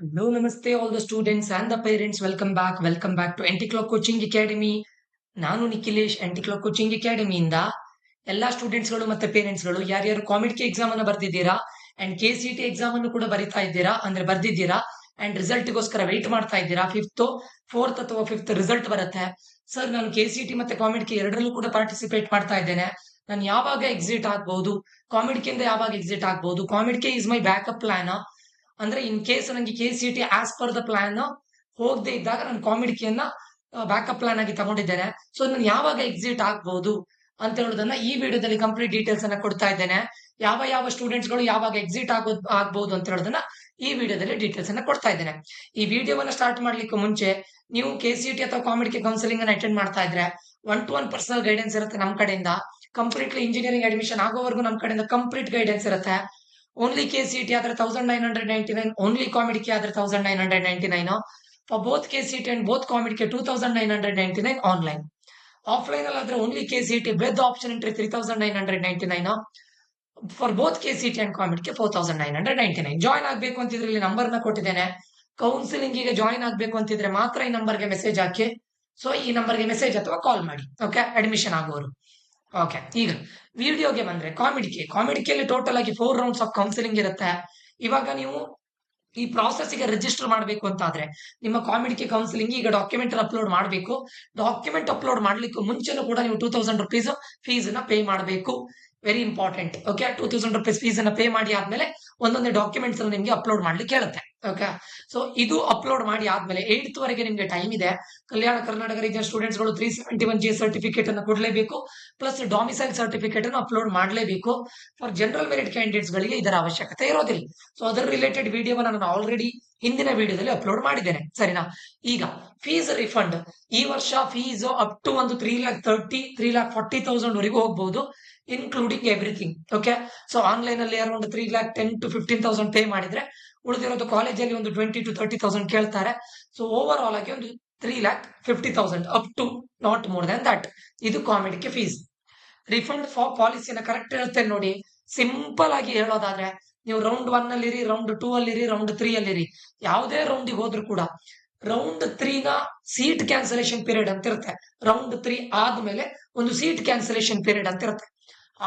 Hello, namaste, all the students and the parents. Welcome back. Welcome back to Anti-Clock Coaching Academy. ನಾನು Nikhilesh Anti-Clock Coaching Academy ಇಂದ ಎಲ್ಲಾ ಸ್ಟೂಡೆಂಟ್ಸ್ಗಳು ಮತ್ತೆ ಪೇರೆಂಟ್ಸ್ಗಳು ಯಾರ್ಯಾರು ಕಾಮಿಡ್ exam ಅನ್ನು ಬರ್ದಿದ್ದೀರಾ and KCT exam ಅನ್ನು ಕೂಡ ಬರಿತಾ ಇದ್ದೀರಾ ಅಂದ್ರೆ ಬರ್ದಿದ್ದೀರಾ ಅಂಡ್ ರಿಸಲ್ಟ್ ಗೋಸ್ಕರ ವೇಟ್ ಮಾಡ್ತಾ ಇದ್ದೀರಾ. ಫೋರ್ತ್ ಅಥವಾ ಫಿಫ್ತ್ ರಿಸಲ್ಟ್ ಬರುತ್ತೆ. ಸರ್ ನಾನು KCT ಮತ್ತೆ ಕಾಮಿಡ್ ಎರಡರಲ್ಲೂ ಕೂಡ ಪಾರ್ಟಿಸಿಪೇಟ್ ಮಾಡ್ತಾ ಇದ್ದೇನೆ. ನಾನು ಯಾವಾಗ ಎಕ್ಸಿಟ್ ಆಗ್ಬಹುದು, ಕಾಮಿಡ್ ಇಂದ ಯಾವಾಗ ಎಕ್ಸಿಟ್ ಆಗ್ಬಹುದು, ಕಾಮಿಡ್ ಇಸ್ ಮೈ ಬ್ಯಾಕಪ್ ಪ್ಲಾನ್. ಅಂದ್ರೆ ಇನ್ ಕೇಸ್ ನನಗೆ KCT as per the plan ಹೋಗದೆ ಇದ್ದಾಗ ನಾನು ಕಾಮಿಡಿಕೆಯನ್ನ ಬ್ಯಾಕಪ್ ಪ್ಲಾನ್ ಆಗಿ ತಗೊಂಡಿದ್ದೇನೆ. ಸೊ ನಾನು ಯಾವಾಗ ಎಕ್ಸಿಟ್ ಆಗ್ಬಹುದು ಅಂತ ಹೇಳೋದನ್ನ ಈ ವಿಡಿಯೋದಲ್ಲಿ ಕಂಪ್ಲೀಟ್ ಡೀಟೇಲ್ಸ್ ಅನ್ನ ಕೊಡ್ತಾ ಇದ್ದೇನೆ. ಯಾವ ಯಾವ ಸ್ಟೂಡೆಂಟ್ಸ್ ಗಳು ಯಾವಾಗ ಎಕ್ಸಿಟ್ ಆಗ್ಬಹುದು ಅಂತ ಹೇಳೋದನ್ನ ಈ ವಿಡಿಯೋದಲ್ಲಿ ಡೀಟೇಲ್ಸ್ ಅನ್ನ ಕೊಡ್ತಾ ಇದ್ದೇನೆ. ಈ ವಿಡಿಯೋವನ್ನ ಸ್ಟಾರ್ಟ್ ಮಾಡ್ಲಿಕ್ಕೆ ಮುಂಚೆ ನೀವು KCT ಅಥವಾ ಕಾಮಿಡಿಕೆ ಕೌನ್ಸಿಲಿಂಗ್ ಅನ್ನ ಅಟೆಂಡ್ ಮಾಡ್ತಾ ಇದ್ರೆ 1-to-1 ಪರ್ಸನಲ್ ಗೈಡೆನ್ಸ್ ಇರುತ್ತೆ ನಮ್ ಕಡೆಯಿಂದ. ಕಂಪ್ಲೀಟ್ಲಿ ಇಂಜಿನಿಯರಿಂಗ್ ಅಡ್ಮಿಷನ್ ಆಗೋವರೆಗೂ ನಮ್ ಕಡೆಯಿಂದ ಕಂಪ್ಲೀಟ್ ಗೈಡೆನ್ಸ್ ಇರುತ್ತೆ. ಓನ್ಲಿ KCT ಆದ್ರೆ 1999, ಓನ್ಲಿ ಕಾಮಿಡಿಕೆ ಆದ್ರೆ 1999. For both KCT and both COMEDK 2999 online. Offline ಅಲ್ಲಿ ಆದ್ರೆ only KCT with option entry 3999. For both KCT and COMEDK 4999. Join ಆಗ್ಬೇಕು ಅಂತಿದ್ರೆ ಇಲ್ಲಿ ನಂಬರ್ ನ ಕೊಟ್ಟಿದ್ದೇನೆ. ಕೌನ್ಸಿಲಿಂಗ್ ಗೆ ಜಾಯ್ನ್ ಆಗ್ಬೇಕು ಅಂತಿದ್ರೆ ಮಾತ್ರ ಈ ನಂಬರ್ಗೆ ಮೆಸೇಜ್ ಹಾಕಿ. ಸೊ ಈ ನಂಬರ್ಗೆ ಮೆಸೇಜ್ ಅಥವಾ ಕಾಲ್ ಮಾಡಿ. Okay, admission ಆಗೋರು. ಓಕೆ, ಈಗ ವಿಡಿಯೋಗೆ ಬಂದ್ರೆ ಕಾಮಿಡಿಕೆಯಲ್ಲಿ ಟೋಟಲ್ ಆಗಿ 4 ರೌಂಡ್ಸ್ ಆಫ್ ಕೌನ್ಸಿಲಿಂಗ್ ಇರುತ್ತೆ. ಇವಾಗ ನೀವು ಈ ಪ್ರಾಸೆಸ್ ಗೆ ರಿಜಿಸ್ಟರ್ ಮಾಡಬೇಕು ಅಂತ ಆದ್ರೆ ನಿಮ್ಮ ಕಾಮಿಡಿಕೆ ಕೌನ್ಸಿಲಿಂಗ್ ಈಗ ಡಾಕ್ಯುಮೆಂಟ್ ಅಪ್ಲೋಡ್ ಮಾಡಬೇಕು. ಡಾಕ್ಯುಮೆಂಟ್ ಅಪ್ಲೋಡ್ ಮಾಡ್ಲಿಕ್ಕೆ ಮುಂಚೆನೂ ಕೂಡ ನೀವು 2000 ರುಪೀಸ್ ಫೀಸ್ ನ ಪೇ ಮಾಡಬೇಕು. Very important. Okay, 2000 rupees fees ಅನ್ನ ಪೇ ಮಾಡಿ ಆದ್ಮೇಲೆ ಒಂದೊಂದೇ ಡಾಕ್ಯುಮೆಂಟ್ಸ್ ಅನ್ನು ನಿಮ್ಗೆ ಅಪ್ಲೋಡ್ ಮಾಡ್ಲಿಕ್ಕೆ ಹೇಳುತ್ತೆ. ಓಕೆ, ಸೊ ಇದು ಅಪ್ಲೋಡ್ ಮಾಡಿ ಆದ್ಮೇಲೆ 8th ವರೆಗೆ ನಿಮ್ಗೆ ಟೈಮ್ ಇದೆ. ಕಲ್ಯಾಣ ಕರ್ನಾಟಕ ರೀಜನ್ ಸ್ಟೂಡೆಂಟ್ಸ್ ಗಳು 371J ಸರ್ಟಿಫಿಕೇಟ್ ಅನ್ನು ಕೊಡಲೇಬೇಕು. ಪ್ಲಸ್ ಡೊಮಿಸೈಲ್ ಸರ್ಟಿಫಿಕೇಟ್ ಅನ್ನು ಅಪ್ಲೋಡ್ ಮಾಡಲೇಬೇಕು. ಫಾರ್ ಜನರಲ್ ಮೆರಿಟ್ ಕ್ಯಾಂಡಿಡೇಟ್ಸ್ ಗಳಿಗೆ ಇದರ ಅವಶ್ಯಕತೆ ಇರೋದಿಲ್ಲ. ಸೊ ಅದರ ರಿಲೇಟೆಡ್ ವಿಡಿಯೋವನ್ನು ನಾನು ಆಲ್ರೆಡಿ ಹಿಂದಿನ ವಿಡಿಯೋದಲ್ಲಿ ಅಪ್ಲೋಡ್ ಮಾಡಿದ್ದೇನೆ. ಸರಿನಾ? ಈಗ ಫೀಸ್ ರಿಫಂಡ್ ಈ ವರ್ಷ ಫೀಸ್ ಅಪ್ ಟು ಒಂದು 3,40,000 ವರೆಗೂ ಹೋಗಬಹುದು, including everything. Okay, so online ಅಲ್ಲಿ ಅರೌಂಡ್ 3,10,000 to 15,000 ಪೇ ಮಾಡಿದ್ರೆ ಉಳಿದಿರೋದು ಕಾಲೇಜಲ್ಲಿ ಒಂದು 20,000 to 30,000 ಕೇಳ್ತಾರೆ. ಸೊ ಓವರ್ ಆಲ್ ಆಗಿ ಒಂದು 3,50,000 up to not more than that. ಇದು ಕಾಮಿಡಿಕೆ ಫೀಸ್. ರಿಫಂಡ್ ಫಾರ್ ಪಾಲಿಸಿನ ಕರೆಕ್ಟ್ ಹೇಳ್ತೇನೆ ನೋಡಿ. ಸಿಂಪಲ್ ಆಗಿ ಹೇಳೋದಾದ್ರೆ ನೀವು ರೌಂಡ್ 1 ಅಲ್ಲಿ ರೌಂಡ್ 2 ಅಲ್ಲಿ ರೌಂಡ್ 3 ಅಲ್ಲಿ ಯಾವುದೇ ರೌಂಡ್ ಹೋದ್ರು ಕೂಡ ರೌಂಡ್ 3 ನ ಸೀಟ್ ಕ್ಯಾನ್ಸಲೇಷನ್ ಪೀರಿಯಡ್ ಅಂತ ಇರುತ್ತೆ. ರೌಂಡ್ 3 ಆದ್ಮೇಲೆ ಒಂದು ಸೀಟ್ ಕ್ಯಾನ್ಸಲೇಷನ್ ಪೀರಿಯಡ್ ಅಂತ ಇರುತ್ತೆ.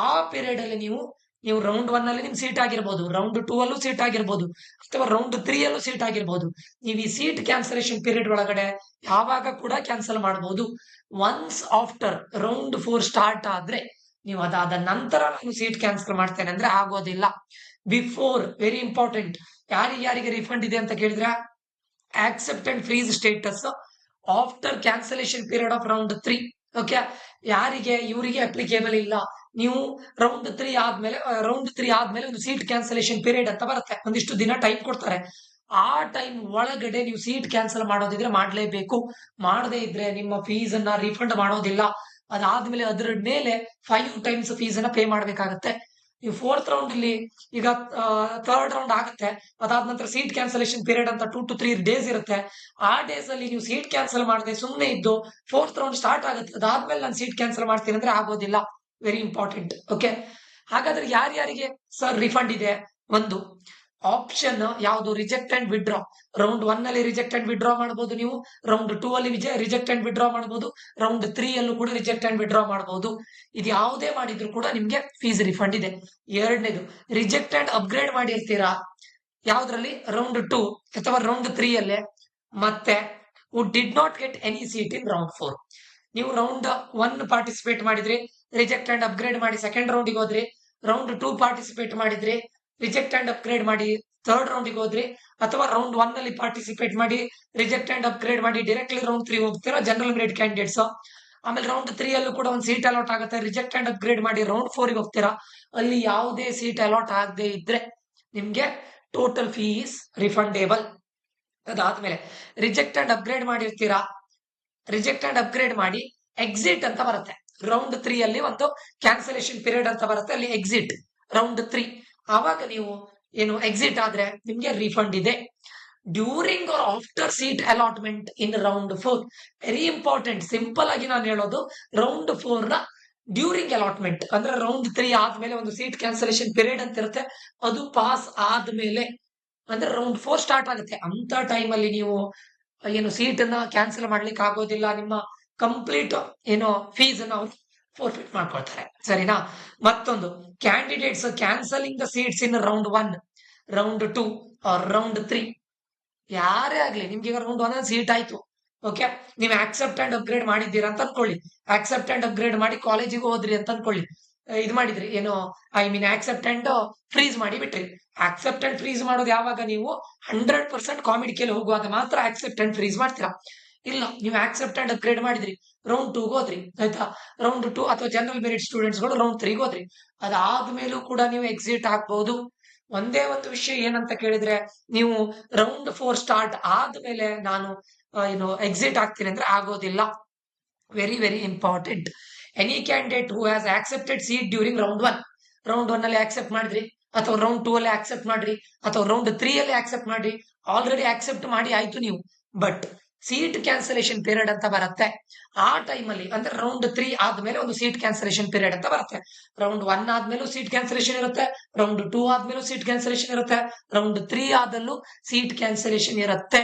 ಆ ಪೀರಿಯಡ್ ಅಲ್ಲಿ ನೀವು ರೌಂಡ್ 1 ಅಲ್ಲಿ ನಿಮ್ ಸೀಟ್ ಆಗಿರ್ಬೋದು, ರೌಂಡ್ 2 ಅಲ್ಲೂ ಸೀಟ್ ಆಗಿರ್ಬೋದು, ಅಥವಾ ರೌಂಡ್ 3 ಅಲ್ಲೂ ಸೀಟ್ ಆಗಿರ್ಬೋದು. ನೀವು ಈ ಸೀಟ್ ಕ್ಯಾನ್ಸಲೇಷನ್ ಪೀರಿಯಡ್ ಒಳಗಡೆ ಯಾವಾಗ ಕೂಡ ಕ್ಯಾನ್ಸಲ್ ಮಾಡಬಹುದು. ಒನ್ಸ್ ಆಫ್ಟರ್ ರೌಂಡ್ 4 ಸ್ಟಾರ್ಟ್ ಆದ್ರೆ ನೀವು ಅದಾದ ನಂತರ ನಾನು ಸೀಟ್ ಕ್ಯಾನ್ಸಲ್ ಮಾಡ್ತೇನೆ ಅಂದ್ರೆ ಆಗೋದಿಲ್ಲ. ಬಿಫೋರ್, ವೆರಿ ಇಂಪಾರ್ಟೆಂಟ್, ಯಾರಿಗೆ ರಿಫಂಡ್ ಇದೆ ಅಂತ ಕೇಳಿದ್ರೆ accept and freeze status after cancellation period of round 3. Okay, ಯಾರಿಗೆ ಇವರಿಗೆ ಅಪ್ಲಿಕೇಬಲ್ ಇಲ್ಲ. ನೀವು ರೌಂಡ್ 3 ಆದ್ಮೇಲೆ ಒಂದು ಸೀಟ್ ಕ್ಯಾನ್ಸಲೇಷನ್ ಪೀರಿಯಡ್ ಅಂತ ಬರುತ್ತೆ. ಒಂದಿಷ್ಟು ದಿನ ಟೈಮ್ ಕೊಡ್ತಾರೆ. ಆ ಟೈಮ್ ಒಳಗಡೆ ನೀವು ಸೀಟ್ ಕ್ಯಾನ್ಸಲ್ ಮಾಡೋದಿದ್ರೆ ಮಾಡ್ಲೇಬೇಕು. ಮಾಡದೇ ಇದ್ರೆ ನಿಮ್ಮ ಫೀಸ್ ಅನ್ನ ರಿಫಂಡ್ ಮಾಡೋದಿಲ್ಲ. ಅದಾದ್ಮೇಲೆ ಅದರ ಮೇಲೆ 5 times ಫೀಸ್ ಅನ್ನ ಪೇ ಮಾಡ್ಬೇಕಾಗತ್ತೆ. ನೀವು 4th ರೌಂಡ್ ಅಲ್ಲಿ ಈಗ 3rd ರೌಂಡ್ ಆಗುತ್ತೆ. ಅದಾದ ನಂತರ ಸೀಟ್ ಕ್ಯಾನ್ಸಲೇಷನ್ ಪೀರಿಯಡ್ ಅಂತ 2 to 3 ಡೇಸ್ ಇರುತ್ತೆ. ಆ ಡೇಸ್ ಅಲ್ಲಿ ನೀವು ಸೀಟ್ ಕ್ಯಾನ್ಸಲ್ ಮಾಡದೆ ಸುಮ್ಮನೆ ಇದ್ದು 4th ರೌಂಡ್ ಸ್ಟಾರ್ಟ್ ಆಗುತ್ತೆ, ಅದಾದ್ಮೇಲೆ ನಾನು ಸೀಟ್ ಕ್ಯಾನ್ಸಲ್ ಮಾಡ್ತೀನಿ ಅಂದ್ರೆ ಆಗೋದಿಲ್ಲ. Very important. ಓಕೆ, ಹಾಗಾದ್ರೆ ಯಾರ್ಯಾರಿಗೆ ಸರ್ ರಿಫಂಡ್ ಇದೆ? ಒಂದು ಆಪ್ಷನ್ ಯಾವುದು? Reject and withdraw. ರೌಂಡ್ 1 ಅಲ್ಲಿ ರಿಜೆಕ್ಟ್ ಅಂಡ್ ವಿಡ್ರಾ ಮಾಡಬಹುದು ನೀವು. ರೌಂಡ್ 2 ಅಲ್ಲಿ ರಿಜೆಕ್ಟ್ ಅಂಡ್ ವಿಡ್ರಾ ಮಾಡಬಹುದು. ರೌಂಡ್ 3 ಅಲ್ಲೂ ಕೂಡ ರಿಜೆಕ್ಟ್ ಅಂಡ್ ವಿಡ್ರಾ ಮಾಡಬಹುದು. ಇದು ಯಾವುದೇ ಮಾಡಿದ್ರು ಕೂಡ ನಿಮ್ಗೆ ಫೀಸ್ ರಿಫಂಡ್ ಇದೆ. ಎರಡನೇದು, ರಿಜೆಕ್ಟ್ ಅಂಡ್ ಅಪ್ಗ್ರೇಡ್ ಮಾಡಿರ್ತೀರಾ ಯಾವ್ದ್ರಲ್ಲಿ? ರೌಂಡ್ 2 ಅಥವಾ ರೌಂಡ್ 3 ಅಲ್ಲೇ. ಮತ್ತೆ who did not get any seat in round 4. ನೀವು ರೌಂಡ್ 1 ಪಾರ್ಟಿಸಿಪೇಟ್ ಮಾಡಿದ್ರಿ, ರಿಜೆಕ್ಟ್ ಅಂಡ್ ಅಪ್ಗ್ರೇಡ್ ಮಾಡಿ ಸೆಕೆಂಡ್ ರೌಂಡಿಗೆ ಹೋದ್ರಿ. ರೌಂಡ್ 2 ಪಾರ್ಟಿಸಿಪೇಟ್ ಮಾಡಿದ್ರಿ, ರಿಜೆಕ್ಟ್ ಅಂಡ್ ಅಪ್ಗ್ರೇಡ್ ಮಾಡಿ 3rd ರೌಂಡಿಗೆ ಹೋದ್ರಿ. ಅಥವಾ ರೌಂಡ್ 1 ಅಲ್ಲಿ ಪಾರ್ಟಿಸಿಪೇಟ್ ಮಾಡಿ ರಿಜೆಕ್ಟ್ ಅಂಡ್ ಅಪ್ಗ್ರೇಡ್ ಮಾಡಿ ಡೈರೆಕ್ಟ್ಲಿ ರೌಂಡ್ 3 ಹೋಗ್ತೀರಾ ಜನರಲ್ ಮೆರಿಟ್ ಕ್ಯಾಂಡಿಡೇಟ್ಸ್. ಆಮೇಲೆ ರೌಂಡ್ 3 ಅಲ್ಲೂ ಕೂಡ ಒಂದು ಸೀಟ್ ಅಲಾಟ್ ಆಗುತ್ತೆ. ರಿಜೆಕ್ಟ್ ಅಂಡ್ ಅಪ್ಗ್ರೇಡ್ ಮಾಡಿ ರೌಂಡ್ 4 ಗೆ ಹೋಗ್ತೀರಾ. ಅಲ್ಲಿ ಯಾವುದೇ ಸೀಟ್ ಅಲಾಟ್ ಆಗದೆ ಇದ್ರೆ ನಿಮ್ಗೆ ಟೋಟಲ್ ಫೀಸ್ ರಿಫಂಡೇಬಲ್. ಅದಾದ್ಮೇಲೆ ರಿಜೆಕ್ಟ್ ಅಂಡ್ ಅಪ್ಗ್ರೇಡ್ ಮಾಡಿರ್ತೀರಾ, ರಿಜೆಕ್ಟ್ ಅಂಡ್ ಅಪ್ಗ್ರೇಡ್ ಮಾಡಿ ಎಕ್ಸಿಟ್ ಅಂತ ಬರುತ್ತೆ. ರೌಂಡ್ 3 ಅಲ್ಲಿ ಒಂದು ಕ್ಯಾನ್ಸಲೇಷನ್ ಪೀರಿಯಡ್ ಅಂತ ಬರುತ್ತೆ, ಅಲ್ಲಿ ಎಕ್ಸಿಟ್ ರೌಂಡ್ 3. ಆವಾಗ ನೀವು ಏನು ಎಕ್ಸಿಟ್ ಆದ್ರೆ ನಿಮ್ಗೆ ರಿಫಂಡ್ ಇದೆ. During or after seat allotment in round 4. Very important. Simple ಆಗಿ ನಾನು ಹೇಳೋದು ರೌಂಡ್ 4 ನ ಡ್ಯೂರಿಂಗ್ ಅಲಾಟ್ಮೆಂಟ್ ಅಂದ್ರೆ ರೌಂಡ್ 3 ಆದ್ಮೇಲೆ ಒಂದು ಸೀಟ್ ಕ್ಯಾನ್ಸಲೇಷನ್ ಪೀರಿಯಡ್ ಅಂತ ಇರುತ್ತೆ. ಅದು ಪಾಸ್ ಆದ್ಮೇಲೆ ಅಂದ್ರೆ ರೌಂಡ್ 4 ಸ್ಟಾರ್ಟ್ ಆಗುತ್ತೆ. ಅಂತ ಟೈಮಲ್ಲಿ ನೀವು ಏನು ಸೀಟನ್ನ ಕ್ಯಾನ್ಸಲ್ ಮಾಡ್ಲಿಕ್ಕೆ ಆಗೋದಿಲ್ಲ. ನಿಮ್ಮ ಕಂಪ್ಲೀಟ್ ಏನು ಫೀಸ್ ಅನ್ನ ಅವ್ರು ಫೋರ್ಫಿಟ್ ಮಾಡ್ಕೊಳ್ತಾರೆ. ಸರಿನಾ? ಮತ್ತೊಂದು, candidates cancelling the seats in round 1, round 2 or round 3. ಯಾರೇ ಆಗ್ಲಿ, ನಿಮ್ಗೆ ಈಗ ರೌಂಡ್ 1 ಸೀಟ್ ಆಯ್ತು. ಓಕೆ, ನೀವು ಆಕ್ಸೆಪ್ಟ್ ಅಂಡ್ ಅಪ್ಗ್ರೇಡ್ ಮಾಡಿದ್ದೀರಾ ಅಂತ ಅನ್ಕೊಳ್ಳಿ. ಆಕ್ಸೆಪ್ಟ್ ಅಂಡ್ ಅಪ್ಗ್ರೇಡ್ ಮಾಡಿ ಕಾಲೇಜಿಗೆ ಹೋದ್ರಿ ಅಂತ ಅನ್ಕೊಳ್ಳಿ. ಇದು ಮಾಡಿದ್ರಿ ಏನು, I mean accept and freeze ಮಾಡಿ ಬಿಟ್ರಿ. ಆಕ್ಸೆಪ್ಟ್ ಅಂಡ್ ಫ್ರೀಸ್ ಮಾಡೋದು ಯಾವಾಗ? ನೀವು 100% ಕಾಮಿಡಿಕೆಯಲ್ಲಿ ಹೋಗುವಾಗ ಮಾತ್ರ ಆಕ್ಸೆಪ್ಟ್ ಅಂಡ್ ಫ್ರೀಸ್ ಮಾಡ್ತೀರಾ. ಇಲ್ಲ, ನೀವು ಆಕ್ಸೆಪ್ಟ್ ಅಂಡ್ ಅಪ್ಗ್ರೇಡ್ ಮಾಡಿದ್ರಿ, ರೌಂಡ್ 2 ಹೋದ್ರಿ, ಆಯ್ತಾ? ರೌಂಡ್ 2 ಅಥವಾ ಜನರಲ್ ಮೆರಿಟ್ ಸ್ಟೂಡೆಂಟ್ಸ್ ಗಳು ರೌಂಡ್ 3 ಹೋದ್ರಿ. ಅದಾದ್ಮೇಲೂ ಕೂಡ ನೀವು ಎಕ್ಸಿಟ್ ಆಗ್ಬಹುದು. ಒಂದೇ ಒಂದು ವಿಷಯ ಏನಂತ ಕೇಳಿದ್ರೆ, ನೀವು ರೌಂಡ್ 4 ಸ್ಟಾರ್ಟ್ ಆದ್ಮೇಲೆ ನಾನು ಏನು ಎಕ್ಸಿಟ್ ಆಗ್ತೀನಿ ಅಂದ್ರೆ ಆಗೋದಿಲ್ಲ. Very very important. Any candidate who has accepted seat during round 1 ಅಲ್ಲಿ ಆಕ್ಸೆಪ್ಟ್ ಮಾಡಿದ್ರಿ, ಅಥವಾ ರೌಂಡ್ 2 ಅಲ್ಲಿ ಆಕ್ಸೆಪ್ಟ್ ಮಾಡ್ರಿ, ಅಥವಾ ರೌಂಡ್ 3 ಅಲ್ಲಿ ಆಕ್ಸೆಪ್ಟ್ ಮಾಡ್ರಿ. ಆಲ್ರೆಡಿ ಆಕ್ಸೆಪ್ಟ್ ಮಾಡಿ ಆಯ್ತು ನೀವು, ಬಟ್ ಸೀಟ್ ಕ್ಯಾನ್ಸಲೇಷನ್ ಪೀರಿಯಡ್ ಅಂತ ಬರುತ್ತೆ. ಆ ಟೈಮಲ್ಲಿ ಅಂದ್ರೆ ರೌಂಡ್ 3 ಆದ್ಮೇಲೆ ಒಂದು ಸೀಟ್ ಕ್ಯಾನ್ಸಲೇಷನ್ ಪೀರಿಯಡ್ ಅಂತ ಬರುತ್ತೆ. ರೌಂಡ್ 1 ಆದ್ಮೇಲೂ ಸೀಟ್ ಕ್ಯಾನ್ಸಲೇಷನ್ ಇರುತ್ತೆ, ರೌಂಡ್ 2 ಆದ್ಮೇಲೂ ಸೀಟ್ ಕ್ಯಾನ್ಸಲೇಷನ್ ಇರುತ್ತೆ, ರೌಂಡ್ 3 ಆದಲ್ಲೂ ಸೀಟ್ ಕ್ಯಾನ್ಸಲೇಷನ್ ಇರುತ್ತೆ.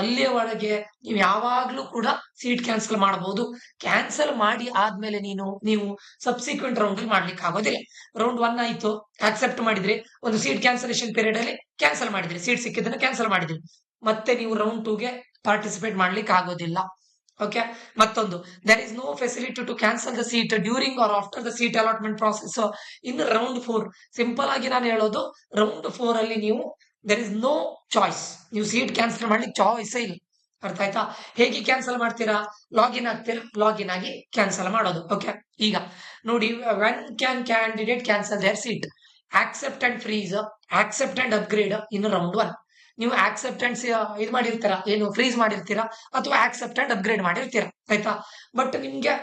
ಅಲ್ಲಿಯ ಒಳಗೆ ನೀವು ಯಾವಾಗ್ಲೂ ಕೂಡ ಸೀಟ್ ಕ್ಯಾನ್ಸಲ್ ಮಾಡಬಹುದು. ಕ್ಯಾನ್ಸಲ್ ಮಾಡಿ ಆದ್ಮೇಲೆ ನೀವು ಸಬ್ಸಿಕ್ವೆಂಟ್ ರೌಂಡ್ ಅಲ್ಲಿ ಮಾಡ್ಲಿಕ್ಕೆ ಆಗೋದಿಲ್ಲ. ರೌಂಡ್ 1 ಆಯ್ತು, ಆಕ್ಸೆಪ್ಟ್ ಮಾಡಿದ್ರಿ, ಒಂದು ಸೀಟ್ ಕ್ಯಾನ್ಸಲೇಷನ್ ಪೀರಿಯಡ್ ಅಲ್ಲಿ ಕ್ಯಾನ್ಸಲ್ ಮಾಡಿದ್ರಿ, ಸೀಟ್ ಸಿಕ್ಕಿದ್ದನ್ನ ಕ್ಯಾನ್ಸಲ್ ಮಾಡಿದ್ರಿ, ಮತ್ತೆ ನೀವು ರೌಂಡ್ 2ಗೆ ಪಾರ್ಟಿಸಿಪೇಟ್ ಮಾಡ್ಲಿಕ್ಕೆ ಆಗೋದಿಲ್ಲ. ಓಕೆ, ಮತ್ತೊಂದು, there is no facility to cancel the seat during or after the seat allotment process in round 4. Simple ಆಗಿ ನಾನು ಹೇಳೋದು, ರೌಂಡ್ 4 ಅಲ್ಲಿ ನೀವು ದರ್ ಇಸ್ ನೋ ಚಾಯ್ಸ್, ನೀವು ಸೀಟ್ ಕ್ಯಾನ್ಸಲ್ ಮಾಡ್ಲಿಕ್ಕೆ ಚಾಯ್ಸೇ ಇಲ್ಲ. ಅರ್ಥ ಆಯ್ತಾ? ಹೇಗೆ ಕ್ಯಾನ್ಸಲ್ ಮಾಡ್ತೀರಾ? ಲಾಗಿನ್ ಆಗ್ತೀರಾ, ಲಾಗಿನ್ ಆಗಿ ಕ್ಯಾನ್ಸಲ್ ಮಾಡೋದು. ಓಕೆ, ಈಗ ನೋಡಿ, when can candidate cancel their seat? Accept and freeze, accept and upgrade in round 1. ನೀವು ಆಕ್ಸೆಪ್ಟೆನ್ಸ್ ಇದು ಮಾಡಿರ್ತೀರಾ, ಏನು ಫ್ರೀಸ್ ಮಾಡಿರ್ತೀರಾ, ಅಥವಾ ಆಕ್ಸೆಪ್ಟ್ ಅಂಡ್ ಅಪ್ಗ್ರೇಡ್ ಮಾಡಿರ್ತೀರಾ, ಆಯ್ತಾ? ಬಟ್ ನಿಮ್ಗೆ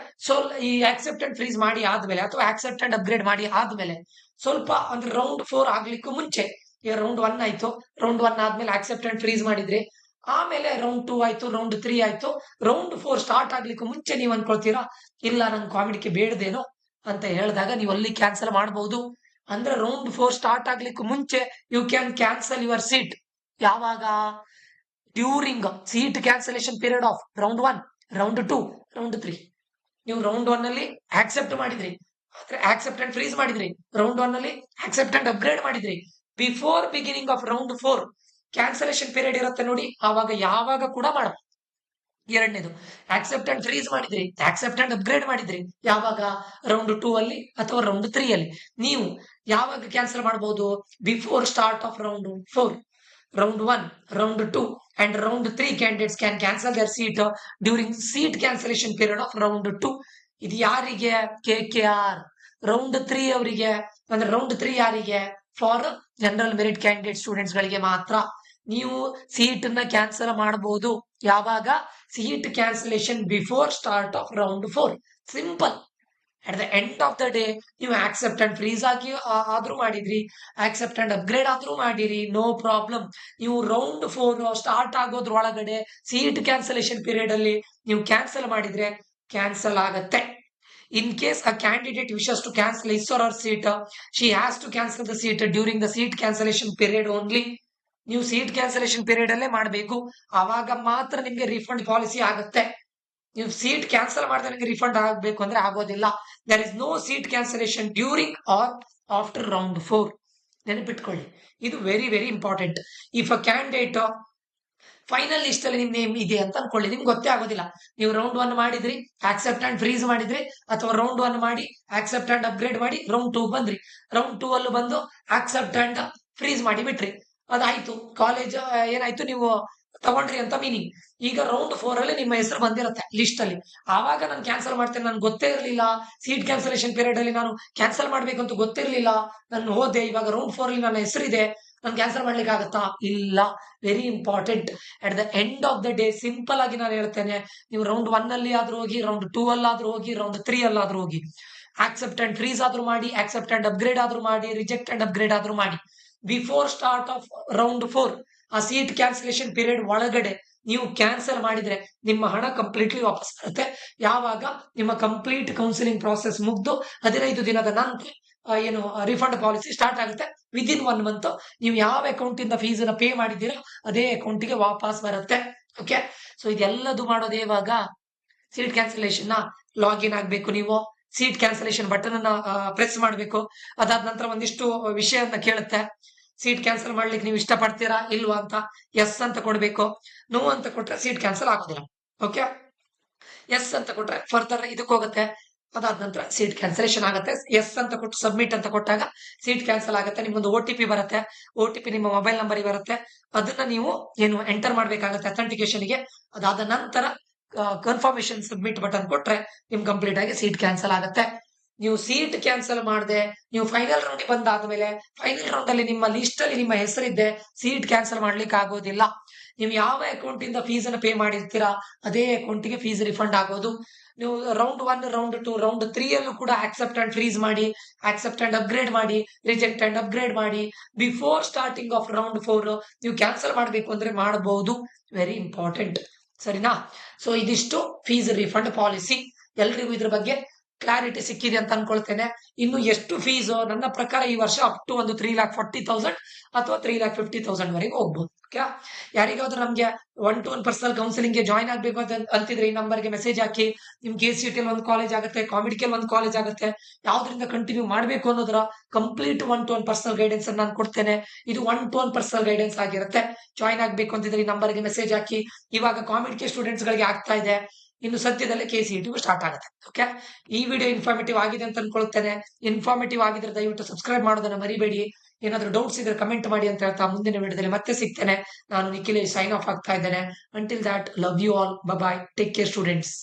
ಈ ಆಕ್ಸೆಪ್ಟ್ ಅಂಡ್ ಫ್ರೀಸ್ ಮಾಡಿ ಆದ್ಮೇಲೆ, ಅಥವಾ ಆಕ್ಸೆಪ್ಟ್ ಅಂಡ್ ಅಪ್ಗ್ರೇಡ್ ಮಾಡಿ ಆದ್ಮೇಲೆ, ಸ್ವಲ್ಪ ಅಂದ್ರೆ ರೌಂಡ್ 4 ಆಗ್ಲಿಕ್ಕೂ ಮುಂಚೆ, ಈಗ ರೌಂಡ್ 1 ಆಯ್ತು, ರೌಂಡ್ 1 ಆದ್ಮೇಲೆ ಆಕ್ಸೆಪ್ಟ್ ಅಂಡ್ ಫ್ರೀಸ್ ಮಾಡಿದ್ರಿ, ಆಮೇಲೆ ರೌಂಡ್ 2 ಆಯ್ತು, ರೌಂಡ್ 3 ಆಯ್ತು, ರೌಂಡ್ 4 ಸ್ಟಾರ್ಟ್ ಆಗ್ಲಿಕ್ಕೂ ಮುಂಚೆ ನೀವು ಅನ್ಕೊಳ್ತೀರಾ, ಇಲ್ಲ ನಂಗೆ ಕಾಮಿಡಿಗೆ ಬೇಡದೇನೋ ಅಂತ ಹೇಳಿದಾಗ ನೀವು ಅಲ್ಲಿ ಕ್ಯಾನ್ಸಲ್ ಮಾಡಬಹುದು. ಅಂದ್ರೆ ರೌಂಡ್ 4 ಸ್ಟಾರ್ಟ್ ಆಗ್ಲಿಕ್ಕೂ ಮುಂಚೆ you can cancel your seat. ಯಾವಾಗ? During seat cancellation period of round 1, round 2, round 3. ನೀವು ರೌಂಡ್ 1 ಅಲ್ಲಿ ಆಕ್ಸೆಪ್ಟ್ ಮಾಡಿದ್ರಿ, ಆಕ್ಸೆಪ್ಟ್ ಅಂಡ್ ಫ್ರೀಸ್ ಮಾಡಿದ್ರಿ, ರೌಂಡ್ 1 ಅಲ್ಲಿ ಆಕ್ಸೆಪ್ಟ್ ಅಂಡ್ ಅಪ್ಗ್ರೇಡ್ ಮಾಡಿದ್ರಿ, before beginning of round 4 cancellation period ಇರುತ್ತೆ ನೋಡಿ, ಆವಾಗ ಯಾವಾಗ ಕೂಡ ಮಾಡಬಹುದು. ಎರಡನೇದು, ಆಕ್ಸೆಪ್ಟ್ ಅಂಡ್ ಫ್ರೀಸ್ ಮಾಡಿದ್ರಿ, ಆಕ್ಸೆಪ್ಟ್ ಅಂಡ್ ಅಪ್ಗ್ರೇಡ್ ಮಾಡಿದ್ರಿ, ಯಾವಾಗ? ರೌಂಡ್ 2 ಅಲ್ಲಿ ಅಥವಾ ರೌಂಡ್ 3 ಅಲ್ಲಿ. ನೀವು ಯಾವಾಗ ಕ್ಯಾನ್ಸಲ್ ಮಾಡಬಹುದು? Before start of round 4. Round 1, round 2 and round 3 candidates can cancel their seat during seat cancellation period of round 2. ಇದು ಯಾರಿಗೆ? KKR. ರೌಂಡ್ 3 ಅವರಿಗೆ, ಅಂದ್ರೆ ರೌಂಡ್ 3 ಯಾರಿಗೆ? For general merit candidate students ಗಳಿಗೆ ಮಾತ್ರ. ನೀವು ಸೀಟ್ ಅನ್ನ ಕ್ಯಾನ್ಸಲ್ ಮಾಡಬಹುದು ಯಾವಾಗ? Seat cancellation before start of round 4. Simple. At the end of the day ನೀವು ಆಕ್ಸೆಪ್ಟ್ ಅಂಡ್ ಫ್ರೀಸ್ ಆಗಿ ಆದ್ರೂ ಮಾಡಿದ್ರಿ, ಆಕ್ಸೆಪ್ಟ್ ಅಂಡ್ ಅಪ್ಗ್ರೇಡ್ ಆದ್ರೂ ಮಾಡಿರಿ, ನೋ ಪ್ರಾಬ್ಲಮ್. ನೀವು ರೌಂಡ್ 4 ಸ್ಟಾರ್ಟ್ ಆಗೋದ್ರೊಳಗಡೆ ಸೀಟ್ ಕ್ಯಾನ್ಸಲೇಷನ್ ಪೀರಿಯಡ್ ಅಲ್ಲಿ ನೀವು ಕ್ಯಾನ್ಸಲ್ ಮಾಡಿದ್ರೆ ಕ್ಯಾನ್ಸಲ್ ಆಗತ್ತೆ. In case a candidate wishes to cancel his or her seat, she has to cancel the seat during the seat cancellation period only. ನೀವು seat cancellation period ಅಲ್ಲೇ ಮಾಡಬೇಕು, ಆವಾಗ ಮಾತ್ರ ನಿಮ್ಗೆ ರಿಫಂಡ್ ಪಾಲಿಸಿ ಆಗುತ್ತೆ. ನೀವು ಸೀಟ್ ಕ್ಯಾನ್ಸಲ್ ಮಾಡಿದ್ರೆ ನಿಮಗೆ ರಿಫಂಡ್ ಆಗಬೇಕು ಅಂದ್ರೆ ಆಗೋದಿಲ್ಲ. There is no seat cancellation during or after round 4. ನೆನಪಿಟ್ಕೊಳ್ಳಿ, ಇದು very very important. If a candidate final list ಅಲ್ಲಿ ನಿಮ್ ನೇಮ್ ಇದೆ ಅಂತ ಅನ್ಕೊಳ್ಳಿ, ನಿಮ್ಗೆ ಗೊತ್ತೇ ಆಗೋದಿಲ್ಲ. ನೀವು ರೌಂಡ್ 1 ಮಾಡಿದ್ರಿ, ಆಕ್ಸೆಪ್ಟ್ ಅಂಡ್ ಫ್ರೀಸ್ ಮಾಡಿದ್ರಿ, ಅಥವಾ ರೌಂಡ್ 1 ಮಾಡಿ ಆಕ್ಸೆಪ್ಟ್ ಅಂಡ್ ಅಪ್ಗ್ರೇಡ್ ಮಾಡಿ ರೌಂಡ್ 2 ಬಂದ್ರಿ, ರೌಂಡ್ 2 ಅಲ್ಲೂ ಬಂದು ಆಕ್ಸೆಪ್ಟ್ ಅಂಡ್ ಫ್ರೀಸ್ ಮಾಡಿ ಬಿಟ್ರಿ, ಅದಾಯ್ತು. ಕಾಲೇಜ್ ಏನಾಯ್ತು, ನೀವು ತಗೊಂಡ್ರಿ ಅಂತ ಮೀನಿಂಗ್. ಈಗ ರೌಂಡ್ 4 ಅಲ್ಲಿ ನಿಮ್ಮ ಹೆಸರು ಬಂದಿರುತ್ತೆ ಲಿಸ್ಟ್ ಅಲ್ಲಿ, ಆವಾಗ ನಾನು ಕ್ಯಾನ್ಸಲ್ ಮಾಡ್ತೇನೆ, ನನ್ಗೆ ಗೊತ್ತೇ ಇರಲಿಲ್ಲ, ಸೀಟ್ ಕ್ಯಾನ್ಸಲೇಷನ್ ಪೀರಿಯಡ್ ಅಲ್ಲಿ ನಾನು ಕ್ಯಾನ್ಸಲ್ ಮಾಡ್ಬೇಕು ಅಂತ ಗೊತ್ತಿರಲಿಲ್ಲ, ನಾನು ಹೋದೆ, ಇವಾಗ ರೌಂಡ್ 4 ಅಲ್ಲಿ ನನ್ನ ಹೆಸರಿದೆ, ನಾನು ಕ್ಯಾನ್ಸಲ್ ಮಾಡ್ಲಿಕ್ಕೆ ಆಗತ್ತಾ? ಇಲ್ಲ. Very important. At the end of the day simple ಆಗಿ ನಾನು ಹೇಳ್ತೇನೆ, ನೀವು ರೌಂಡ್ 1 ಅಲ್ಲಿ ಆದ್ರೂ ಹೋಗಿ, ರೌಂಡ್ 2 ಅಲ್ಲಾದ್ರೂ ಹೋಗಿ, ರೌಂಡ್ 3 ಅಲ್ಲಾದ್ರೂ ಹೋಗಿ, ಆಕ್ಸೆಪ್ಟ್ ಅಂಡ್ ಫ್ರೀಸ್ ಆದ್ರೂ ಮಾಡಿ, ಆಕ್ಸೆಪ್ಟ್ ಅಂಡ್ ಅಪ್ಗ್ರೇಡ್ ಆದ್ರೂ ಮಾಡಿ, ರಿಜೆಕ್ಟ್ ಅಂಡ್ ಅಪ್ಗ್ರೇಡ್ ಆದ್ರೂ ಮಾಡಿ, ಬಿಫೋರ್ ಸ್ಟಾರ್ಟ್ ಆಫ್ ರೌಂಡ್ 4 ಆ ಸೀಟ್ ಕ್ಯಾನ್ಸಲೇಷನ್ ಪೀರಿಯಡ್ ಒಳಗಡೆ ನೀವು ಕ್ಯಾನ್ಸಲ್ ಮಾಡಿದ್ರೆ ನಿಮ್ಮ ಹಣ ಕಂಪ್ಲೀಟ್ಲಿ ವಾಪಸ್ ಬರುತ್ತೆ. ಯಾವಾಗ? ನಿಮ್ಮ ಕಂಪ್ಲೀಟ್ ಕೌನ್ಸಿಲಿಂಗ್ ಪ್ರಾಸೆಸ್ ಮುಗ್ದು 15 ದಿನದ ನಂತರ ಏನು ರಿಫಂಡ್ ಪಾಲಿಸಿ ಸ್ಟಾರ್ಟ್ ಆಗುತ್ತೆ. ವಿದಿನ್ 1 ಮಂತ್ ನೀವು ಯಾವ ಅಕೌಂಟ್ ಇಂದ ಫೀಸ್ ಅನ್ನ ಪೇ ಮಾಡಿದ್ದೀರಾ ಅದೇ ಅಕೌಂಟ್ಗೆ ವಾಪಸ್ ಬರುತ್ತೆ. ಓಕೆ, ಸೊ ಇದೆಲ್ಲದು ಮಾಡೋದು ಇವಾಗ ಸೀಟ್ ಕ್ಯಾನ್ಸಲೇಷನ್ ಲಾಗಿನ್ ಆಗ್ಬೇಕು. ನೀವು ಸೀಟ್ ಕ್ಯಾನ್ಸಲೇಷನ್ ಬಟನ್ ಅನ್ನ ಪ್ರೆಸ್ ಮಾಡಬೇಕು. ಅದಾದ ನಂತರ ಒಂದಿಷ್ಟು ವಿಷಯನ್ನ ಕೇಳುತ್ತೆ. ಸೀಟ್ ಕ್ಯಾನ್ಸಲ್ ಮಾಡ್ಲಿಕ್ಕೆ ನೀವು ಇಷ್ಟಪಡ್ತೀರಾ ಇಲ್ವಾ ಅಂತ ಎಸ್ ಅಂತ ಕೊಡ್ಬೇಕು. ನೋ ಅಂತ ಕೊಟ್ರೆ ಸೀಟ್ ಕ್ಯಾನ್ಸಲ್ ಆಗೋದಿಲ್ಲ. ಓಕೆ, ಎಸ್ ಅಂತ ಕೊಟ್ರೆ ಫರ್ದರ್ ಇದಕ್ಕೆ ಹೋಗುತ್ತೆ. ಅದಾದ ನಂತರ ಸೀಟ್ ಕ್ಯಾನ್ಸಲೇಷನ್ ಆಗುತ್ತೆ. ಎಸ್ ಅಂತ ಕೊಟ್ಟು ಸಬ್ಮಿಟ್ ಅಂತ ಕೊಟ್ಟಾಗ ಸೀಟ್ ಕ್ಯಾನ್ಸಲ್ ಆಗುತ್ತೆ. ನಿಮ್ಗೊಂದು OTP ಬರುತ್ತೆ. OTP ನಿಮ್ಮ ಮೊಬೈಲ್ ನಂಬರ್ ಬರುತ್ತೆ. ಅದನ್ನ ನೀವು ಏನು ಎಂಟರ್ ಮಾಡ್ಬೇಕಾಗತ್ತೆ ಅಥೆಂಟಿಕೇಶನ್ಗೆ. ಅದಾದ ನಂತರ ಕನ್ಫರ್ಮೇಶನ್ ಸಬ್ಮಿಟ್ ಬಟನ್ ಕೊಟ್ರೆ ನಿಮ್ ಕಂಪ್ಲೀಟ್ ಆಗಿ ಸೀಟ್ ಕ್ಯಾನ್ಸಲ್ ಆಗುತ್ತೆ. ನೀವು ಸೀಟ್ ಕ್ಯಾನ್ಸಲ್ ಮಾಡದೆ ನೀವು ಫೈನಲ್ ರೌಂಡ್ ಬಂದಾದ್ಮೇಲೆ ಫೈನಲ್ ರೌಂಡ್ ಅಲ್ಲಿ ನಿಮ್ಮ ಲಿಸ್ಟ್ ಅಲ್ಲಿ ನಿಮ್ಮ ಹೆಸರಿದ್ದೆ ಸೀಟ್ ಕ್ಯಾನ್ಸಲ್ ಮಾಡ್ಲಿಕ್ಕೆ ಆಗೋದಿಲ್ಲ. ನೀವು ಯಾವ ಅಕೌಂಟ್ ಇಂದ ಫೀಸ್ ಅನ್ನು ಪೇ ಮಾಡಿರ್ತೀರಾ ಅದೇ ಅಕೌಂಟ್ಗೆ ಫೀಸ್ ರಿಫಂಡ್ ಆಗೋದು. ನೀವು ರೌಂಡ್ 1, ರೌಂಡ್ 2, ರೌಂಡ್ 3 ಅಲ್ಲೂ ಕೂಡ ಆಕ್ಸೆಪ್ಟ್ ಅಂಡ್ ಫ್ರೀಸ್ ಮಾಡಿ, ಆಕ್ಸೆಪ್ಟ್ ಅಂಡ್ ಅಪ್ಗ್ರೇಡ್ ಮಾಡಿ, ರಿಜೆಕ್ಟ್ ಅಂಡ್ ಅಪ್ಗ್ರೇಡ್ ಮಾಡಿ, ಬಿಫೋರ್ ಸ್ಟಾರ್ಟಿಂಗ್ ಆಫ್ ರೌಂಡ್ 4 ನೀವು ಕ್ಯಾನ್ಸಲ್ ಮಾಡಬೇಕು ಅಂದ್ರೆ ಮಾಡಬಹುದು. ವೆರಿ ಇಂಪಾರ್ಟೆಂಟ್, ಸರಿನಾ? ಸೊ ಇದಿಷ್ಟು ಫೀಸ್ ರಿಫಂಡ್ ಪಾಲಿಸಿ. ಎಲ್ರಿಗೂ ಇದ್ರ ಬಗ್ಗೆ ಕ್ಲಾರಿಟಿ ಸಿಕ್ಕಿದೆ ಅಂತ ಅನ್ಕೊಳ್ತೇನೆ. ಇನ್ನು ಎಷ್ಟು ಫೀಸ್ ನನ್ನ ಪ್ರಕಾರ ಈ ವರ್ಷ ಅಪ್ ಟು ಒಂದು 3,40,000 ಅಥವಾ 3,50,000 ವರೆಗೆ ಹೋಗ್ಬೋದು. ಓಕೆ, ಯಾರಿಗಾದ್ರೂ ನಮ್ಗೆ 1-to-1 ಪರ್ಸನಲ್ ಕೌನ್ಸಿಲಿಂಗ್ ಗೆ ಜಾಯ್ನ್ ಆಗ್ಬೇಕು ಅಂತಿದ್ರೆ ಈ ನಂಬರ್ಗೆ ಮೆಸೇಜ್ ಹಾಕಿ. ನಿಮ್ KCET ಒಂದು ಕಾಲೇಜ್ ಆಗುತ್ತೆ, ಕಾಮಿಡಿಕಲ್ ಒಂದು ಕಾಲೇಜ್ ಆಗುತ್ತೆ, ಯಾವ್ದ್ರಿಂದ ಕಂಟಿನ್ಯೂ ಮಾಡ್ಬೇಕು ಅನ್ನೋದ್ರ ಕಂಪ್ಲೀಟ್ 1-to-1 ಪರ್ಸನಲ್ ಗೈಡೆನ್ಸ್ ಅನ್ನು ನಾನು ಕೊಡ್ತೇನೆ. ಇದು 1-to-1 ಪರ್ಸನಲ್ ಗೈಡೆನ್ಸ್ ಆಗಿರುತ್ತೆ. ಜಾಯ್ನ್ ಆಗ್ಬೇಕು ಅಂತಿದ್ರೆ ಈ ನಂಬರ್ಗೆ ಮೆಸೇಜ್ ಹಾಕಿ. ಇವಾಗ ಕಾಮಿಡಿಕೆ ಸ್ಟೂಡೆಂಟ್ಸ್ ಗಳಿಗೆ ಆಗ್ತಾ ಇದೆ, ಇನ್ನು ಸದ್ಯದಲ್ಲೇ KCET ಸ್ಟಾರ್ಟ್ ಆಗುತ್ತೆ. ಓಕೆ, ಈ ವಿಡಿಯೋ ಇನ್ಫಾರ್ಮೇಟಿವ್ ಆಗಿದೆ ಅಂತ ಅನ್ಕೊಳ್ತೇನೆ. ಇನ್ಫಾರ್ಮೇಟಿವ್ ಆಗಿದ್ರೆ ದಯವಿಟ್ಟು ಸಬ್ಸ್ಕ್ರೈಬ್ ಮಾಡೋದನ್ನ ಮರಿಬೇಡಿ. ಏನಾದ್ರೂ ಡೌಟ್ಸ್ ಇದ್ರೆ ಕಮೆಂಟ್ ಮಾಡಿ ಅಂತ ಹೇಳ್ತಾ ಮುಂದಿನ ವಿಡಿಯೋದಲ್ಲಿ ಮತ್ತೆ ಸಿಗ್ತೇನೆ. ನಾನು ನಿಖಿಲೇಶ್ ಸೈನ್ ಆಫ್ ಆಗ್ತಾ ಇದ್ದೇನೆ. Until that, love you all, bye bye, take care students.